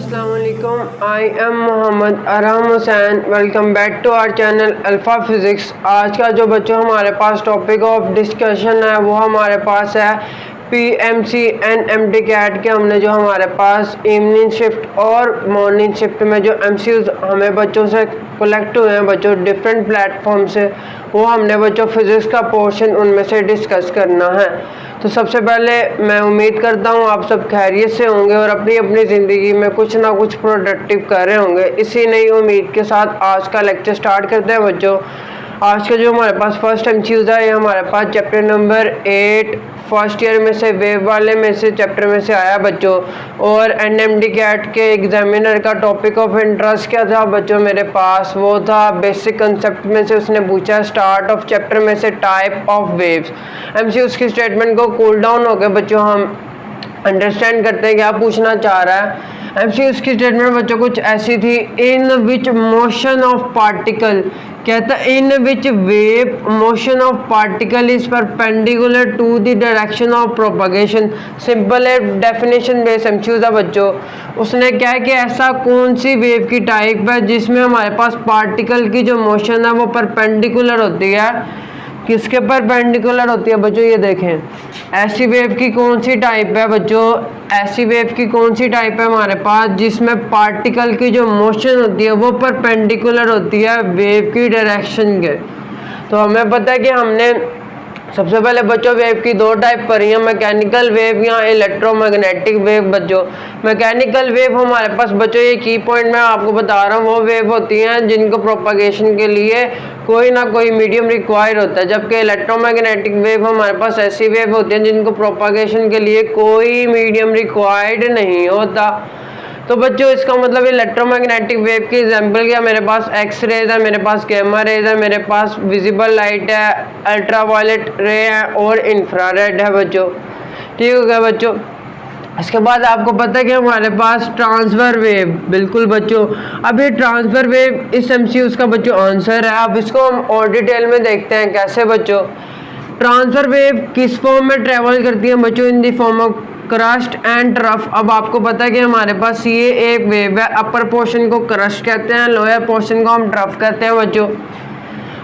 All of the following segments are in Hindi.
अस्सलाम वालेकुम। I am Mohammad Arham Hussain. Welcome back to our channel Alpha Physics. आज का जो बच्चों हमारे पास टॉपिक ऑफ डिस्कशन है वो हमारे पास है PMC एंड MD कैट के। हमने जो हमारे पास इवनिंग शिफ्ट और मॉर्निंग शिफ्ट में जो MCs हमें बच्चों से कलेक्ट हुए हैं बच्चों डिफरेंट प्लेटफॉर्म से, वो हमने बच्चों फिज़िक्स का पोर्शन उनमें से डिस्कस करना है। तो सबसे पहले मैं उम्मीद करता हूँ आप सब खैरियत से होंगे और अपनी अपनी ज़िंदगी में कुछ ना कुछ प्रोडक्टिव कर रहे होंगे। इसी नई उम्मीद के साथ आज का लेक्चर स्टार्ट करते हैं बच्चों। आज का जो हमारे पास फर्स्ट MCs है ये हमारे पास चैप्टर नंबर 8 फर्स्ट ईयर में से वेव वाले में से चैप्टर में से आया बच्चों। और NMD कैट के एग्जामिनर का टॉपिक ऑफ इंटरेस्ट क्या था बच्चों मेरे पास, वो था बेसिक कंसेप्ट में से उसने पूछा स्टार्ट ऑफ चैप्टर में से टाइप ऑफ वेव्स। MC उसकी स्टेटमेंट को कूल डाउन हो गए बच्चों, हम अंडरस्टैंड करते हैं क्या पूछना चाह रहा है। MC उसकी स्टेटमेंट बच्चों कुछ ऐसी थी, in which motion of particle, कहता in which wave motion of particle is perpendicular to the direction of propagation. Simple है, डेफिनेशन बेस्ड MCs था बच्चों। उसने क्या है कि ऐसा कौन सी वेव की टाइप है जिसमें हमारे पास पार्टिकल की जो मोशन है वो परपेंडिकुलर होती है। किसके परपेंडिकुलर होती है बच्चों, ये देखें ऐसी वेव की कौन सी टाइप है बच्चों, ऐसी वेव की कौन सी टाइप है हमारे पास जिसमें पार्टिकल की जो मोशन होती है वो परपेंडिकुलर होती है वेव की डायरेक्शन के। तो हमें पता है कि हमने सबसे पहले बच्चों वेव की दो टाइप पढ़ी है, मैकेनिकल वेव या इलेक्ट्रोमैग्नेटिक वेव बच्चों। मैकेनिकल वेव हमारे पास बच्चों ये की पॉइंट मैं आपको बता रहा हूँ, वो वेव होती हैं जिनको प्रोपगेशन के लिए कोई ना कोई मीडियम रिक्वायर होता है, जबकि इलेक्ट्रोमैग्नेटिक वेव हमारे पास ऐसी वेव होती हैं जिनको प्रोपगेशन के लिए कोई मीडियम रिक्वायर्ड नहीं होता। तो बच्चों इसका मतलब इलेक्ट्रोमैग्नेटिक वेव की एग्जांपल क्या, मेरे पास एक्स रेज है, मेरे पास गामा रेज है, मेरे पास विजिबल लाइट है, अल्ट्रावायलेट रे है और इंफ्रारेड है बच्चों। ठीक हो गया बच्चों। इसके बाद आपको पता है कि हमारे पास ट्रांसफर वेव, बिल्कुल बच्चों। अब ये ट्रांसफर वेव इस MCs का बच्चों आंसर है। अब इसको हम और डिटेल में देखते हैं कैसे बच्चों। ट्रांसफर वेव किस फॉर्म में ट्रेवल करती है बच्चों, in the form of crest and trough. अब आपको पता है कि हमारे पास ये एक वेव है, अपर पोर्शन को क्रस्ट कहते हैं, लोअर पोर्शन को हम ट्रफ कहते हैं बच्चों।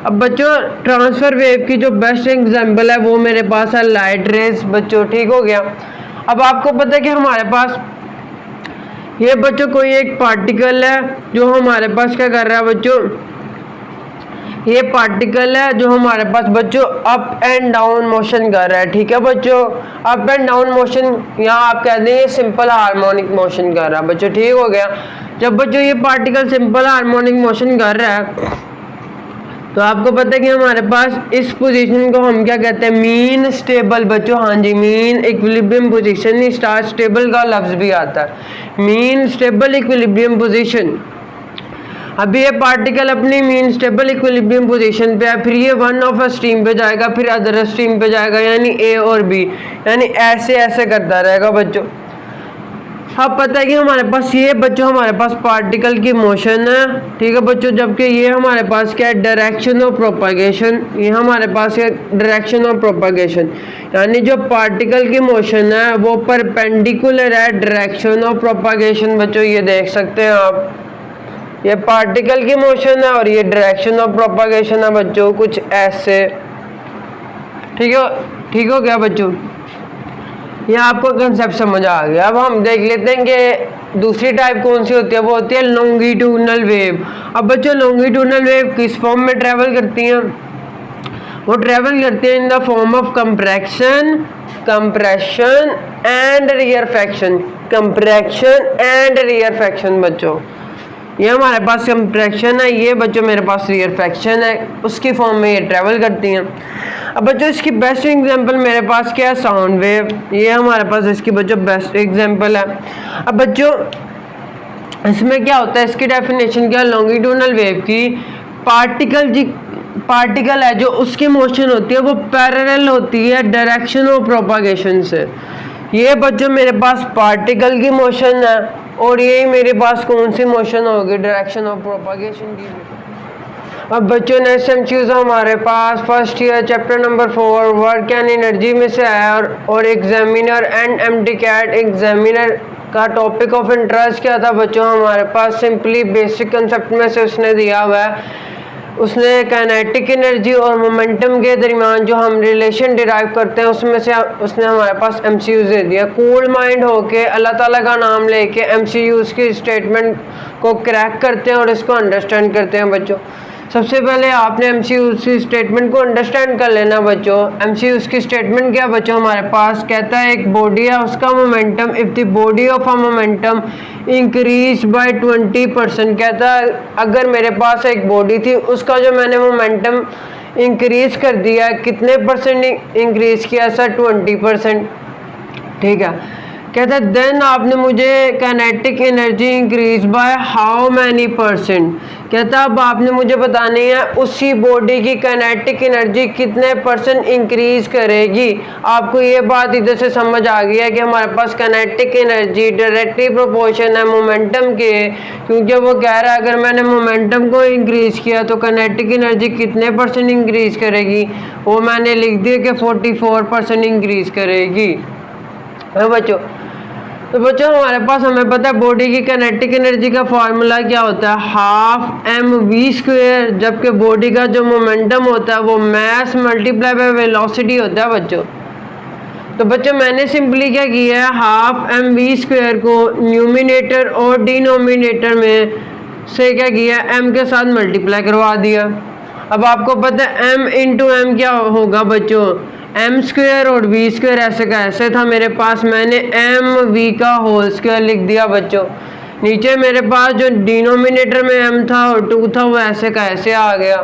अब बच्चों ट्रांसफर वेव की जो बेस्ट एग्जांपल है वो मेरे पास है लाइट रेज बच्चों। ठीक हो गया। अब आपको पता है कि हमारे पास ये बच्चों कोई एक पार्टिकल है जो हमारे पास क्या कर रहा है बच्चों, ये पार्टिकल है जो हमारे पास बच्चों अप एंड डाउन मोशन कर रहा है। ठीक है बच्चों, अप एंड डाउन मोशन, यहाँ आप कह देंगे सिंपल हार्मोनिक मोशन कर रहा है बच्चों। ठीक हो गया। जब बच्चों ये पार्टिकल सिंपल हार्मोनिक मोशन कर रहा है तो आपको पता है कि हमारे पास इस पोजीशन को हम क्या कहते हैं, मीन स्टेबल बच्चों। हाँ जी, mean equilibrium position, star stable का लफ्ज भी आता है, मीन स्टेबल इक्विलिब्रियम पोजीशन। अभी ये पार्टिकल अपनी मीन स्टेबल इक्विलिब्रियम पोजीशन पे है, फिर ये वन ऑफ अ स्ट्रीम पे जाएगा, फिर अदर स्ट्रीम पे जाएगा, यानी A और B, यानी ऐसे ऐसे करता रहेगा बच्चों। अब पता है कि हमारे पास ये बच्चों हमारे पास पार्टिकल की मोशन है। ठीक है बच्चों, जबकि ये हमारे पास क्या है, डायरेक्शन ऑफ प्रोपगेशन। ये हमारे पास है डायरेक्शन ऑफ प्रोपगेशन, यानी जो पार्टिकल की मोशन है वो परपेंडिकुलर है डायरेक्शन ऑफ प्रोपगेशन बच्चों। ये देख सकते हैं आप, ये पार्टिकल की मोशन है और ये डायरेक्शन ऑफ प्रोपगेशन है बच्चों, कुछ ऐसे। ठीक हो गया बच्चों, ये आपको कंसेप्ट समझ आ गया। अब हम देख लेते हैं कि दूसरी टाइप कौन सी होती है, वो होती है लॉन्गिट्यूडनल वेव। अब बच्चों लॉन्गिट्यूडनल वेव किस फॉर्म में ट्रेवल करती हैं, वो ट्रेवल करती है in the form of compression, compression and rarefaction, compression and rarefaction बच्चों। ये हमारे पास कंप्रेशन है, ये बच्चों मेरे पास रियरफैक्शन है, उसकी फॉर्म में ये ट्रेवल करती हैं। अब बच्चों इसकी बेस्ट एग्जांपल मेरे पास क्या है, साउंड वेव। ये हमारे पास इसकी बच्चों बेस्ट एग्जांपल है। अब बच्चों इसमें क्या होता है, इसकी डेफिनेशन क्या है, लॉन्गिट्यूडनल वेव की पार्टिकल है जो उसकी मोशन होती है वो पैरेलल होती है डायरेक्शन ऑफ प्रोपगेशन से। ये बच्चों मेरे पास पार्टिकल की मोशन है और ये मेरे पास कौन सी मोशन होगी, डायरेक्शन ऑफ प्रोपगेशन की। अब बच्चों नेक्स्ट MCs हमारे पास first year chapter number 4 work and energy में से आया और examiner and MD CAT examiner था। टॉपिक ऑफ इंटरेस्ट क्या था बच्चों हमारे पास, सिंपली बेसिक कंसेप्ट में से उसने दिया हुआ है। उसने काइनेटिक एनर्जी और मोमेंटम के दरमियान जो हम रिलेशन डिराइव करते हैं उसमें से उसने हमारे पास एमसीयूज दे दिया। कूल माइंड होके अल्लाह ताला का नाम लेके एमसीयूज की स्टेटमेंट को क्रैक करते हैं और इसको अंडरस्टैंड करते हैं बच्चों। सबसे पहले आपने एमसीयूज की स्टेटमेंट को अंडरस्टैंड कर लेना बच्चों। एमसीयूज की स्टेटमेंट क्या बच्चों हमारे पास कहता है, एक बॉडी है उसका momentum, if the body of a momentum increase by 20%, कहता है अगर मेरे पास एक बॉडी थी उसका जो मैंने मोमेंटम इंक्रीज कर दिया, कितने परसेंट इंक्रीज किया सर, 20%। ठीक है, कहता है देन आपने मुझे kinetic energy increase by how many percent, कहता अब आपने मुझे बतानी है उसी बॉडी की काइनेटिक एनर्जी कितने परसेंट इंक्रीज करेगी। आपको ये बात इधर से समझ आ गई है कि हमारे पास काइनेटिक एनर्जी डायरेक्टली प्रोपोर्शन है मोमेंटम के, क्योंकि वो कह रहा है अगर मैंने मोमेंटम को इंक्रीज किया तो काइनेटिक एनर्जी कितने परसेंट इंक्रीज करेगी, वो मैंने लिख दिया कि 44% इंक्रीज करेगी। बच्चों तो बच्चों हमारे पास हमें पता है बॉडी की काइनेटिक एनर्जी का फार्मूला क्या होता है, हाफ एम वी स्क्वायर, जबकि बॉडी का जो मोमेंटम होता है वो मास मल्टीप्लाई बाय वेलोसिटी होता है बच्चों। तो बच्चों मैंने सिंपली क्या किया है, हाफ एम वी स्क्वायर को न्यूमिनेटर और डिनोमिनेटर में से क्या किया, एम के साथ मल्टीप्लाई करवा दिया। अब आपको पता है एम इंटू एम क्या होगा बच्चों, एम स्क्वायर और वी स्क्वायर ऐसे का ऐसे था मेरे पास, मैंने एम वी का होल स्क्वायर लिख दिया बच्चों। नीचे मेरे पास जो डिनोमिनेटर में एम था और 2 था वो ऐसे का ऐसे आ गया।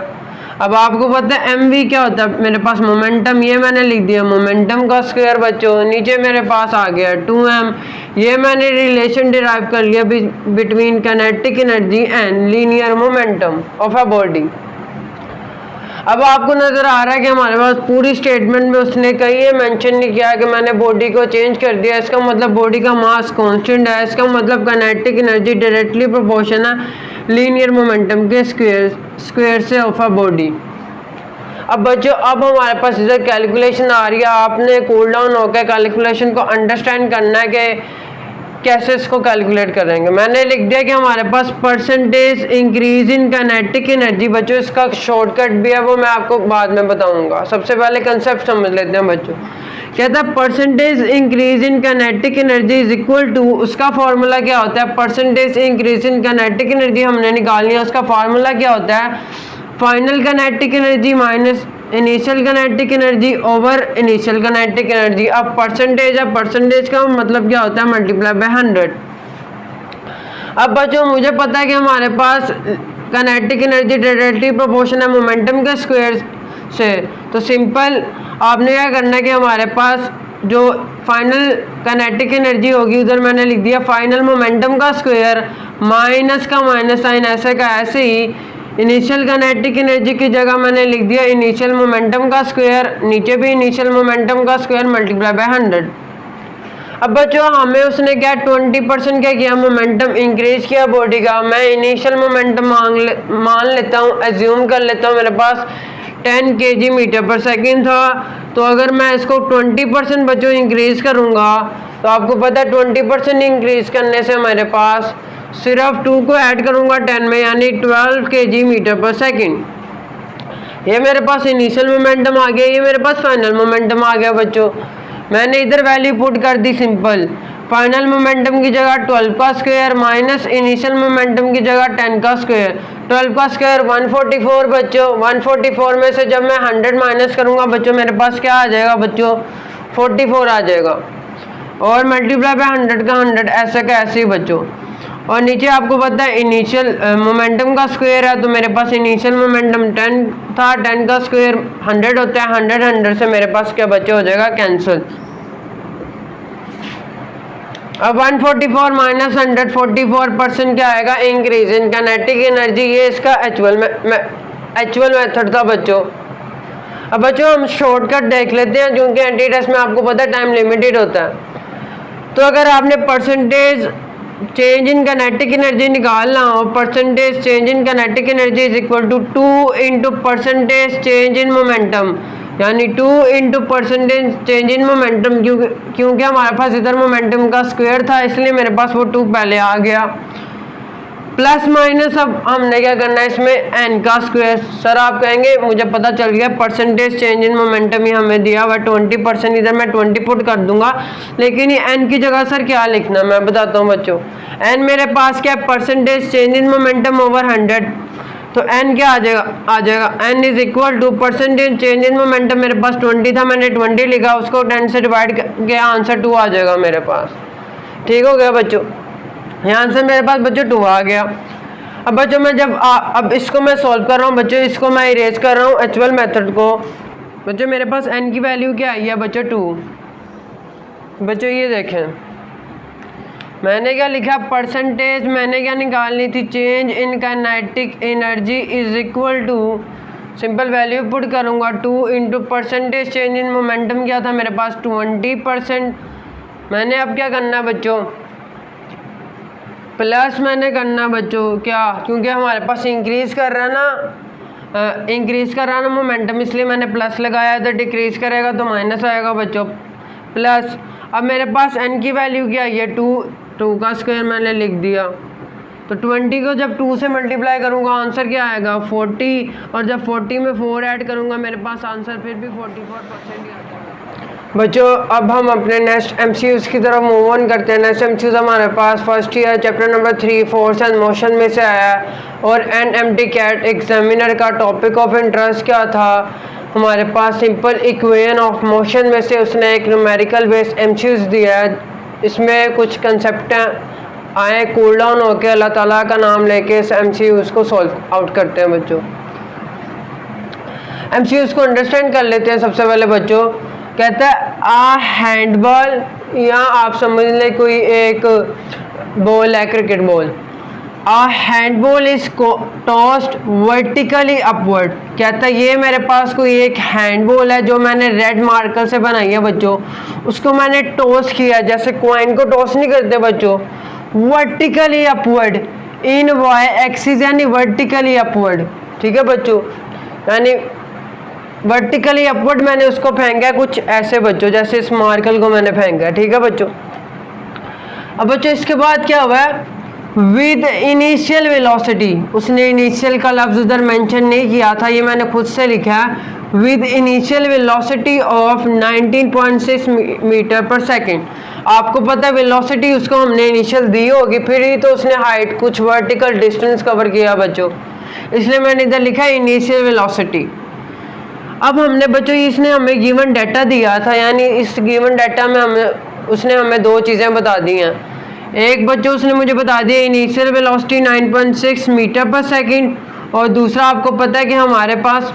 अब आपको पता है एम वी क्या होता है, मेरे पास मोमेंटम, ये मैंने लिख दिया मोमेंटम का स्क्वायर बच्चों। नीचे मेरे पास आ गया 2m, ये मैंने रिलेशन डिराइव कर लिया between kinetic energy and linear momentum of a body. अब आपको नज़र आ रहा है कि हमारे पास पूरी स्टेटमेंट में उसने कहीं ये मेंशन नहीं किया कि मैंने बॉडी को चेंज कर दिया, इसका मतलब बॉडी का मास कांस्टेंट है, इसका मतलब काइनेटिक एनर्जी डायरेक्टली प्रोपोर्शन है लीनियर मोमेंटम के स्क्वायर से ऑफ अ बॉडी। अब बच्चों अब हमारे पास इधर कैलकुलेशन आ रही है, आपने कूल डाउन होकर कैलकुलेशन को अंडरस्टैंड करना है कि कैसे इसको कैलकुलेट करेंगे। मैंने लिख दिया कि हमारे पास percentage increase in kinetic energy, बच्चों इसका शॉर्टकट भी है वो मैं आपको बाद में बताऊंगा। सबसे पहले कंसेप्ट समझ लेते हैं बच्चों। कहता है percentage increase in kinetic energy is equal to, उसका फार्मूला क्या होता है, percentage increase in kinetic energy हमने निकालनी है, उसका फार्मूला क्या होता है, final kinetic energy minus initial kinetic energy over initial kinetic energy. अब परसेंटेज है, परसेंटेज का मतलब क्या होता है, मल्टीप्लाई बाय 100। अब बच्चों मुझे पता है कि हमारे पास काइनेटिक एनर्जी डायरेक्टली प्रोपोर्शन है मोमेंटम के स्क्वायर से, तो सिंपल आपने क्या करना है कि हमारे पास जो फाइनल काइनेटिक एनर्जी होगी उधर मैंने लिख दिया फाइनल मोमेंटम का स्क्वायर माइनस का माइनस साइन ऐसे का ऐसे ही, इनिशियल काइनेटिक एनर्जी की जगह मैंने लिख दिया इनिशियल मोमेंटम का स्क्वायर, नीचे भी इनिशियल मोमेंटम का स्क्वायर मल्टीप्लाई बाय 100। अब बच्चों हमें उसने क्या 20% क्या किया, मोमेंटम इंक्रीज किया बॉडी का। मैं इनिशियल मोमेंटम मान लेता हूँ, एज्यूम कर लेता हूँ मेरे पास 10 kg मीटर पर सेकेंड था, तो अगर मैं इसको 20% बच्चों इंक्रीज करूँगा तो आपको पता है 20% इंक्रीज करने से मेरे पास सिर्फ 2 को ऐड करूंगा 10 में, यानी 12 kg मीटर पर सेकेंड। ये मेरे पास इनिशियल मोमेंटम आ गया, ये मेरे पास फाइनल मोमेंटम आ गया बच्चों। मैंने इधर वैल्यू पुट कर दी सिंपल, फाइनल मोमेंटम की जगह 12 का स्क्वायर माइनस इनिशियल मोमेंटम की जगह 10 का स्क्वायर, 12 का स्क्वायर 144 बच्चों। 144 में से जब मैं 100 माइनस करूंगा बच्चों मेरे पास क्या आ जाएगा बच्चों, 44 आ जाएगा, और मल्टीप्लाई बाय 100 का 100 ऐसे का ऐसे ही बच्चों। और नीचे आपको पता है इनिशियल मोमेंटम का स्क्वायर है, तो मेरे पास इनिशियल मोमेंटम 10 था, 10 का स्क्वायर 100 होता है, 100 से मेरे पास क्या बच्चे हो जाएगा, कैंसिल। अब 144 माइनस 100 44% क्या आएगा, इंक्रीज इन काइनेटिक एनर्जी। ये इसका एक्चुअल मेथड था बच्चों। अब बच्चों हम शॉर्टकट देख लेते हैं, क्योंकि एंटी टेस्ट में आपको पता है टाइम लिमिटेड होता है। तो अगर आपने percentage change in kinetic energy निकालना हो, percentage change in kinetic energy is equal to 2 into percentage change in momentum. यानी 2 into percentage change in momentum, क्योंकि हमारे पास इधर मोमेंटम का स्क्वायर था इसलिए मेरे पास वो 2 पहले आ गया, प्लस माइनस अब हमने क्या करना है इसमें n का स्क्वायर। सर आप कहेंगे मुझे पता चल गया परसेंटेज चेंज इन मोमेंटम ही हमें दिया हुआ 20%, इधर मैं 20 पुट कर दूंगा, लेकिन ये n की जगह सर क्या लिखना मैं बताता हूँ बच्चों। n मेरे पास क्या है, percentage change in momentum over 100, तो n क्या आ जाएगा n is equal to percentage change in momentum, मेरे पास 20 था मैंने 20 लिखा, उसको 10 से डिवाइड किया, आंसर 2 आ जाएगा मेरे पास। ठीक हो गया बच्चों, यहाँ से मेरे पास बच्चों 2 आ गया। अब बच्चों मैं जब अब इसको मैं सॉल्व कर रहा हूँ बच्चों, इसको मैं इरेज कर रहा हूँ एक्चुअल मेथड को। बच्चों मेरे पास n की वैल्यू क्या आई है बच्चों 2। बच्चों ये देखें मैंने क्या लिखा, परसेंटेज मैंने क्या निकालनी थी, change in kinetic energy is equal to, simple value put करूँगा 2 into percentage change in momentum क्या था मेरे पास 20%। मैंने अब क्या करना है बच्चों, प्लस मैंने करना बच्चों क्या, क्योंकि हमारे पास इंक्रीज़ कर रहा है ना, इंक्रीज़ कर रहा है ना मोमेंटम, इसलिए मैंने प्लस लगाया, तो डिक्रीज़ करेगा तो माइनस आएगा बच्चों, प्लस। अब मेरे पास n की वैल्यू क्या है, 2 का स्क्वायर मैंने लिख दिया, तो 20 को जब 2 से मल्टीप्लाई करूँगा आंसर क्या आएगा 40, और जब 40 में 4 ऐड करूँगा मेरे पास आंसर फिर भी 44% ही आ जाएगा। बच्चों अब हम अपने नेक्स्ट MCQs की तरफ मूव ऑन करते हैं। नेक्स्ट MCQs हमारे पास first year chapter number 3 force and motion में से आया है, और NMT कैट एग्जामिनर का टॉपिक ऑफ इंटरेस्ट क्या था हमारे पास, सिंपल इक्वेशन ऑफ मोशन में से उसने एक न्यूमेरिकल बेस्ड MCQs दिया है। इसमें कुछ कंसेप्ट आए, कूल डाउन होकर अल्लाह ताला का नाम लेके इस MCQs को सॉल्व आउट करते हैं बच्चों। MCQs को अंडरस्टैंड कर लेते हैं। सबसे पहले बच्चों कहता है आ हैंडबॉल, या आप समझ लें कोई एक बॉल है cricket ball, a handball is tossed vertically upward. कहता है ये मेरे पास कोई एक हैंडबॉल है जो मैंने रेड मार्कर से बनाई है बच्चों, उसको मैंने टॉस किया, जैसे कॉइन को टॉस नहीं करते बच्चों, vertically upward in Y axis, यानी वर्टिकली अपवर्ड। ठीक है बच्चों, यानी वर्टिकली अपवर्ड मैंने उसको फेंका कुछ ऐसे बच्चों, जैसे इस मार्कल को मैंने फेंका। ठीक है बच्चों, अब बच्चों इसके बाद क्या हुआ है, विद इनिशियल वेलोसिटी, उसने इनिशियल का लफ्ज उधर मेंशन नहीं किया था, ये मैंने खुद से लिखा है, with initial velocity of 19.6 metre पर सेकेंड। आपको पता है वेलोसिटी उसको हमने इनिशियल दी होगी, फिर ही तो उसने हाइट कुछ वर्टिकल डिस्टेंस कवर किया बच्चों, इसलिए मैंने इधर लिखा है इनिशियल वेलोसिटी। अब हमने बच्चों इसने हमें गिवन डाटा दिया था, यानी इस गिवन डाटा में उसने हमें 2 चीज़ें बता दी हैं। एक बच्चों उसने मुझे बता दिया इनिशियल वेलोसिटी 9.6 मीटर पर सेकंड, और दूसरा आपको पता है कि हमारे पास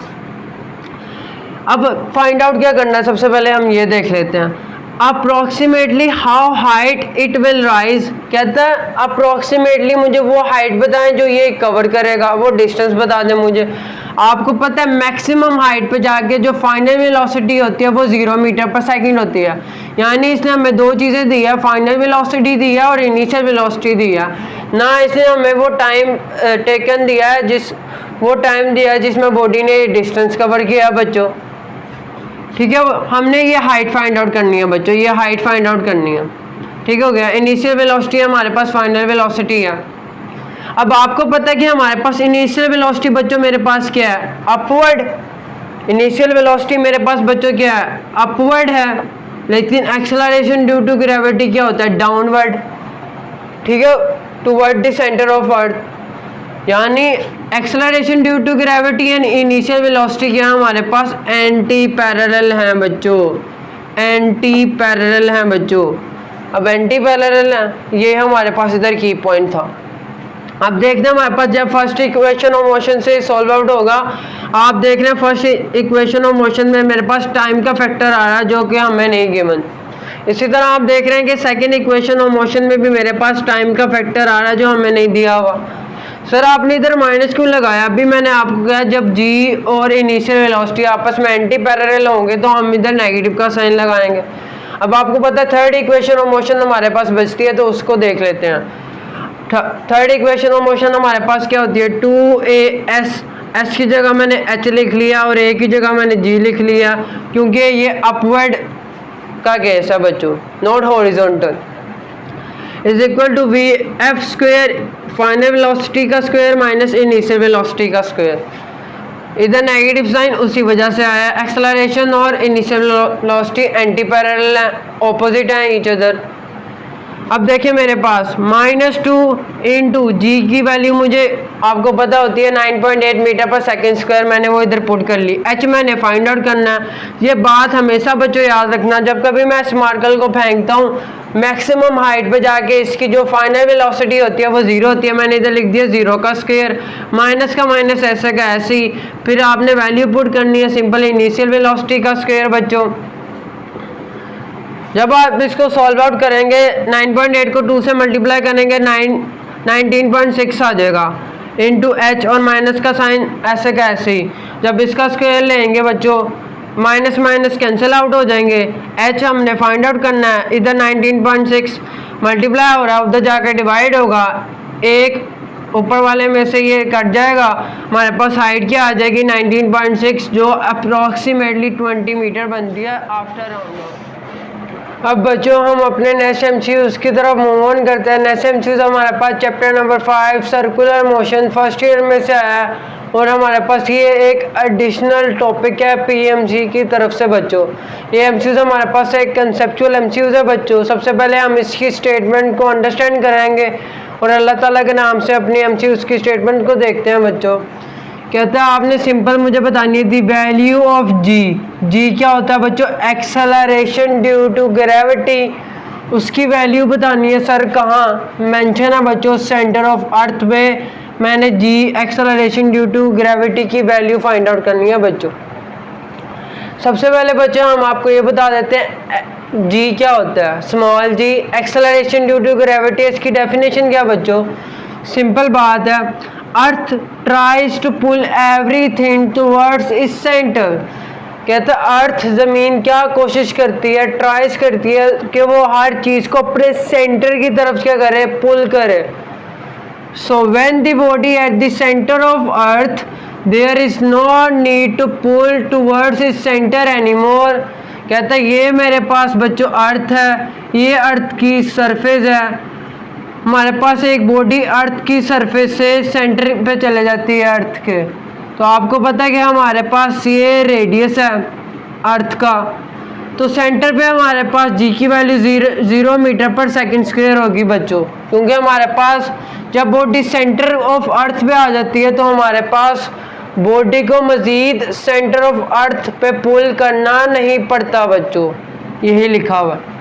अब फाइंड आउट क्या करना है, सबसे पहले हम ये देख लेते हैं approximately how height it will rise. कहता है अप्रोक्सीमेटली मुझे वो हाइट बताएं जो ये कवर करेगा, वो डिस्टेंस बता दें मुझे। आपको पता है मैक्सिमम हाइट पे जाके जो फाइनल वेलोसिटी होती है वो 0 मीटर पर सेकंड होती है, यानी इसने हमें 2 चीज़ें दी है, फाइनल वेलोसिटी दी है और इनिशियल वेलोसिटी दी है। ना इसने हमें वो टाइम टेकन दिया है, वो टाइम दिया है जिसमें बॉडी ने डिस्टेंस कवर किया बच्चों। ठीक है, हमने ये हाइट फाइंड आउट करनी है बच्चों, ये हाइट फाइंड आउट करनी है। ठीक हो गया, इनिशियल वेलोसिटी हमारे पास, फाइनल वेलोसिटी है। अब आपको पता है कि हमारे पास इनिशियल वेलोसिटी बच्चों मेरे पास क्या है, अपवर्ड। इनिशियल वेलोसिटी मेरे पास बच्चों क्या है, अपवर्ड है, लेकिन एक्सेलरेशन ड्यू टू ग्रेविटी क्या होता है, डाउनवर्ड। ठीक है, toward the centre of earth, यानी acceleration due to gravity and initial velocity क्या हमारे पास एंटी पैरेलल हैं बच्चों, एंटी पैरेलल हैं बच्चों। अब एंटी पैरेलल है, ये हमारे पास इधर की पॉइंट था। अब देखते हैं हमारे पास जब फर्स्ट इक्वेशन ऑफ मोशन से सॉल्व आउट होगा, आप देख रहे हैं फर्स्ट इक्वेशन ऑफ मोशन में मेरे पास टाइम का फैक्टर आ रहा है जो कि हमें नहीं गिवन। इसी तरह आप देख रहे हैं कि सेकंड इक्वेशन ऑफ मोशन में भी मेरे पास टाइम का फैक्टर आ रहा है जो हमें नहीं दिया हुआ। सर आपने इधर माइनस क्यों लगाया, अभी मैंने आपको कहा जब जी और इनिशियल वेलोसिटी आपस में एंटी पैरेलल होंगे तो हम इधर नेगेटिव का साइन लगाएंगे। अब आपको पता है थर्ड इक्वेशन ऑफ मोशन हमारे पास बचती है, तो उसको देख लेते हैं। थर्ड इक्वेशन ऑफ मोशन हमारे पास क्या होती है, 2as एस की जगह मैंने एच लिख लिया और ए की जगह मैंने जी लिख लिया, क्योंकि ये अपवर्ड का केस है बच्चों, not horizontal. Is equal to V F square final velocity का स्क्वायर माइनस इनिशियल वेलोसिटी का स्क्वायर। इधर नेगेटिव साइन उसी वजह से आया, एक्सेलरेशन और इनिशियल वेलोसिटी एंटी पैरेलल है, ऑपोजिट है ईच अदर। अब देखिए मेरे पास -2 इंटू जी की वैल्यू मुझे आपको पता होती है 9.8 मीटर पर सेकेंड स्क्वायर, मैंने वो इधर पुट कर ली। एच मैंने फाइंड आउट करना है। ये बात हमेशा बच्चों याद रखना, जब कभी मैं स्मार्कल को फेंकता हूँ मैक्सिमम हाइट पे जाके इसकी जो फाइनल वेलोसिटी होती है वो 0 होती है। मैंने इधर लिख दिया 0 का स्क्वायर, माइनस का माइनस ऐसे का ऐसे ही, फिर आपने वैल्यू पुट करनी है सिंपल इनिशियल वेलोसिटी का स्क्वायर बच्चों। जब आप इसको सॉल्व आउट करेंगे 9.8 को 2 से मल्टीप्लाई करेंगे 19.6 आ जाएगा इंटू एच, और माइनस का साइन ऐसे का ऐसे ही। जब इसका स्क्वायर लेंगे बच्चों माइनस माइनस कैंसिल आउट हो जाएंगे। एच हमने फाइंड आउट करना है, इधर 19.6 मल्टीप्लाई हो रहा है, उधर जाकर डिवाइड होगा, एक ऊपर वाले में से ये कट जाएगा, हमारे पास हाइट क्या आ जाएगी 19.6, जो अप्रॉक्सीमेटली 20 मीटर बनती है आफ्टर राउंड ऑफ। अब बच्चों हम अपने नेक्स्ट एमसीक्यूज़ की तरफ मूव ऑन करते हैं। नेक्स्ट एमसीक्यूज़ हमारे पास chapter number 5 circular motion first year में से आया, और हमारे पास ये एक एडिशनल टॉपिक है पीएमसी की तरफ से बच्चों। ये एमसीक्यूज़ हमारे पास एक कंसेप्चुअल एमसीक्यूज़ है बच्चों। सबसे पहले हम इसकी स्टेटमेंट को अंडरस्टैंड करेंगे और अल्लाह ताला के नाम से अपनी एमसीक्यूज़ की स्टेटमेंट को देखते हैं बच्चों। कहता है आपने सिंपल मुझे बतानी है दी वैल्यू ऑफ जी। जी क्या होता है बच्चों? Acceleration due to gravity. उसकी वैल्यू बतानी है सर, कहाँ मेंशन है बच्चों? सेंटर ऑफ अर्थ पे मैंने जी एक्सेलरेशन ड्यू टू ग्रेविटी की वैल्यू फाइंड आउट करनी है बच्चों। सबसे पहले बच्चों हम आपको ये बता देते हैं जी क्या होता है। Small ji acceleration due to gravity, इसकी डेफिनेशन क्या बच्चों? सिंपल बात है, अर्थ tries to pull everything towards इस सेंटर। कहता है अर्थ ज़मीन क्या कोशिश करती है, ट्राइज करती है कि वो हर चीज़ को अपने सेंटर की तरफ क्या करे, पुल करे। So when the body at the centre of earth there is no need to pull towards इस सेंटर एनीमोर। कहता है ये मेरे पास बच्चों अर्थ है, ये अर्थ की सरफेस है। हमारे पास एक बॉडी अर्थ की सरफेस से सेंटर पे चले जाती है अर्थ के, तो आपको पता है कि हमारे पास ये रेडियस है अर्थ का, तो सेंटर पे हमारे पास जी की वैल्यू 0 मीटर पर सेकंड स्क्वायर होगी बच्चों। क्योंकि हमारे पास जब बॉडी सेंटर ऑफ अर्थ पे आ जाती है तो हमारे पास बॉडी को मज़ीद सेंटर ऑफ अर्थ पे पुल करना नहीं पड़ता बच्चों, यही लिखा हुआ है।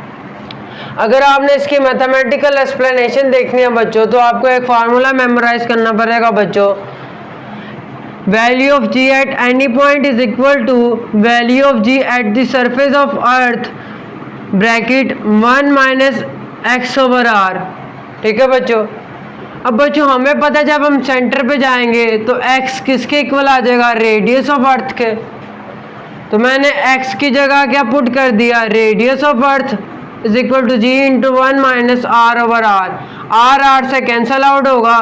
अगर आपने इसकी मैथमेटिकल एक्सप्लेनेशन देखनी है बच्चों तो आपको एक फार्मूला मेमोराइज करना पड़ेगा बच्चों। Value of g at any point is equal to value of g at the surface of earth bracket 1 minus x over R. ठीक है बच्चों। अब बच्चों हमें पता है जब हम सेंटर पे जाएंगे तो एक्स किसके इक्वल आ जाएगा? रेडियस ऑफ अर्थ के। तो मैंने एक्स की जगह क्या पुट कर दिया? Radius of earth is equal to g into 1 minus R over R. R से कैंसल आउट होगा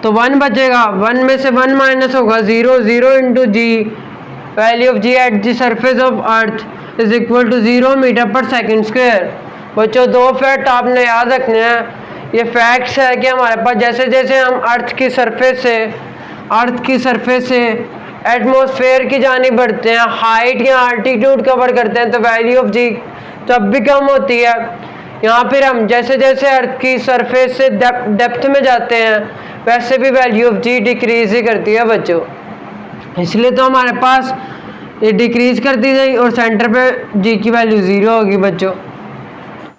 तो 1 बचेगा, 1 में से 1 माइनस होगा 0, 0 into g value of g at the surface of earth is equal to 0 metre पर सेकंड स्क्वायर। बच्चों दो फैक्ट आपने याद रखने हैं। ये फैक्ट्स है कि हमारे पास जैसे जैसे हम अर्थ की सरफेस से एटमॉस्फेयर की जानिब बढ़ते हैं, हाइट या आल्टीट्यूड कवर करते हैं, तो वैल्यू ऑफ जी तब भी कम होती है। यहाँ फिर हम जैसे जैसे अर्थ की सरफेस से डेप्थ में जाते हैं वैसे भी वैल्यू ऑफ जी डिक्रीज ही करती है बच्चों। इसलिए तो हमारे पास ये डिक्रीज करती जाएगी और सेंटर पे जी की वैल्यू 0 होगी बच्चों।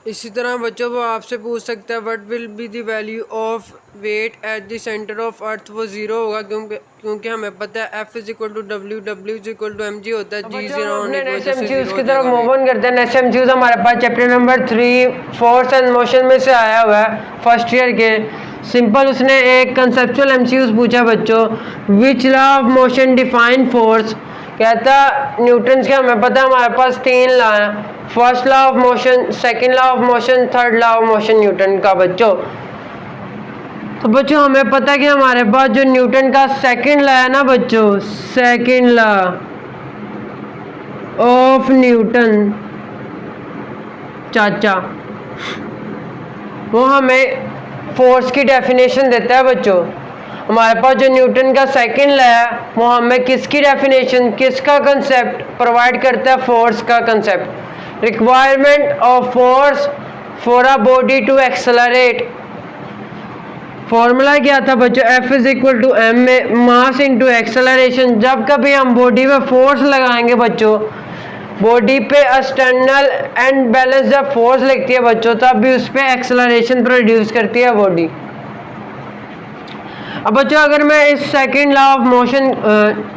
इसी तरह बच्चों वो आपसे पूछ सकता है what will be the value of weight at the centre of earth, वो 0 होगा क्योंकि हमें पता है F is equal to W, W is equal to mg होता है, G ज़ीरो होने की वजह से 0 की तरफ मूव ऑन करते हैं। नेक्स्ट एमसीक्यूज हमारे पास chapter number 3 force and motion में से आया हुआ है फर्स्ट ईयर के। सिंपल उसने एक कंसेप्चुअल एमसीक्यूज पूछा बच्चों, which law of motion define force. कहता न्यूटन के हमें पता है हमारे पास 3 लॉ हैं, first law of motion, second law of motion, third law of motion Newton का बच्चों। तो बच्चों हमें पता है कि हमारे पास जो न्यूटन का सेकंड लॉ है ना बच्चों, सेकंड लॉ ऑफ न्यूटन चाचा, वो हमें फोर्स की डेफिनेशन देता है बच्चों। हमारे पास जो न्यूटन का सेकंड लॉ है वो हमें किसकी डेफिनेशन, किसका कंसेप्ट प्रोवाइड करता है, फोर्स का concept. Requirement of force for a body to accelerate, formula क्या था बच्चों, F is equal to m में मास इंटू एक्सेलरेशन। जब कभी हम बॉडी में फोर्स लगाएंगे बच्चों, बॉडी पे एक्सटर्नल एंड बैलेंस जब फोर्स लगती है बच्चों, तब भी उस पर एक्सेलरेशन प्रोड्यूस करती है बॉडी। अब बच्चों अगर मैं इस second law of motion,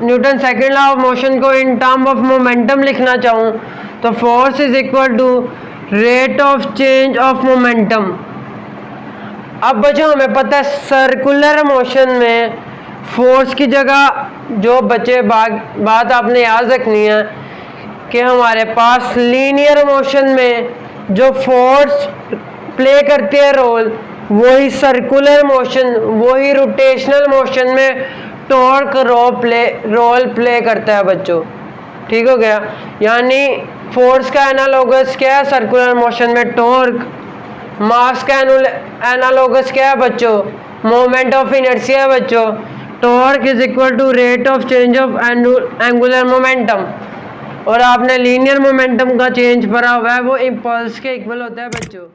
Newton second law of motion को इन टर्म ऑफ मोमेंटम लिखना चाहूँ तो force is equal to rate of change of momentum. अब बच्चों हमें पता है सर्कुलर मोशन में फोर्स की जगह जो बच्चे बात आपने याद रखनी है कि हमारे पास लीनियर मोशन में जो फोर्स प्ले करती है रोल, वही सर्कुलर मोशन, वही रोटेशनल मोशन में टॉर्क रोल प्ले करता है बच्चों। ठीक हो गया, यानी फोर्स का एनालोगस क्या है सर्कुलर मोशन में, टॉर्क। मास का एनालोगस क्या है बच्चों, मोमेंट ऑफ इनर्शिया है बच्चों। Torque is equal to rate of change of angular momentum. और आपने लीनियर मोमेंटम का चेंज पढ़ा हुआ है, वो इम्पल्स के इक्वल होता है बच्चों।